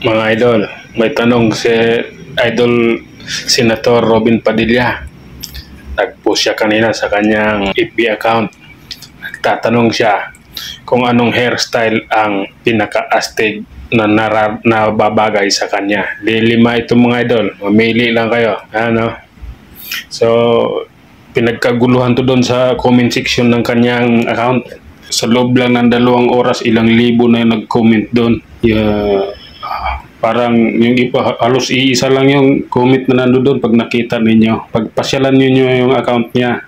Mga idol, may tanong si Idol Senator Robin Padilla. Nag-post siya kanina sa kanyang FB account. Nagtatanong siya kung anong hairstyle ang pinaka-astig na nababagay sa kanya. Lima ito mga idol. Mamili lang kayo. Ano? So, pinagkaguluhan to doon sa comment section ng kanyang account. Sa loob lang ng 2 oras, ilang libo na yung nag-comment doon. Parang yung iba, halos iisa lang yung comment na nandun pag nakita ninyo. Pag pasyalan niyo yung account niya,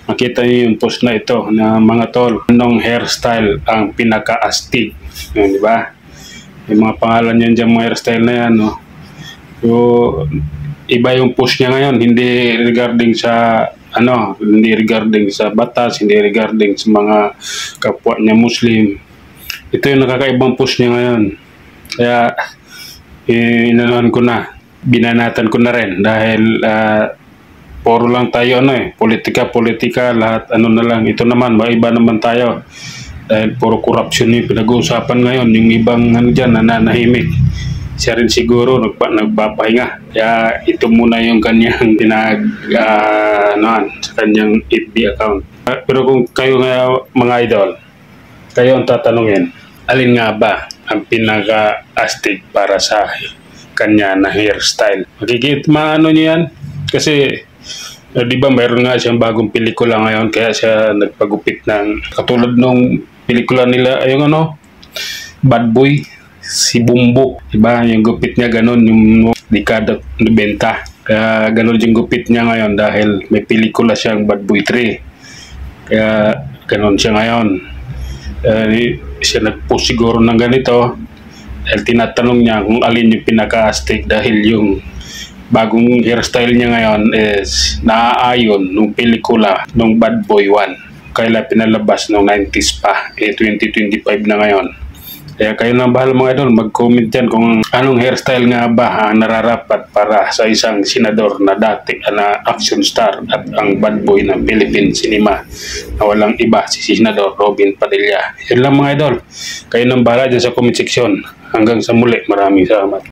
makita niyo yung post na ito na mga tol, anong hairstyle ang pinaka-astig. Di ba? Yung mga pangalan yan dyan, mga hairstyle na yan. No? So, iba yung post niya ngayon, hindi regarding sa hindi regarding sa batas, hindi regarding sa mga kapwa niya Muslim. Ito yung nakakaibang post niya ngayon. Kaya, inanuhan ko na, binanatan ko na rin dahil puro lang tayo politika, lahat na lang. Ito naman, maiba naman tayo dahil puro corruption yung pinag-uusapan ngayon. Yung ibang dyan nananahimik, siya rin siguro nagpapahinga. Kaya ito muna yung kanyang sa kanyang FB account. Pero kung kayo nga mga idol, kayo ang tatanungin, alin nga ba ang pinaka-astig para sa kanya na hairstyle? Makikita, maano niyo yan? Kasi, di ba mayroon nga siyang bagong pelikula ngayon, kaya siya nagpagupit ng, katulad nung pelikula nila, yung Bad Boy, si Bumbo. Diba? Yung gupit niya ganun, yung dekada 90. Kaya ganun yung gupit niya ngayon dahil may pelikula siyang Bad Boy 3. Kaya ganun siya ngayon. Siya nag-post siguro ng ganito dahil tinatanong niya kung alin yung pinaka-astig dahil yung bagong hairstyle niya ngayon is naaayon nung pelikula nung Bad Boy 1 kailan pinalabas nung 90s pa, 2025 na ngayon. Kaya kayo na bahala mga idol, mag-comment yan kung anong hairstyle nga ba ang nararapat para sa isang senador na dati na action star at ang bad boy ng Philippine cinema na walang iba, si Senador Robin Padilla. Yan lang mga idol, kayo na bahala dyan sa comment section. Hanggang sa muli, maraming salamat.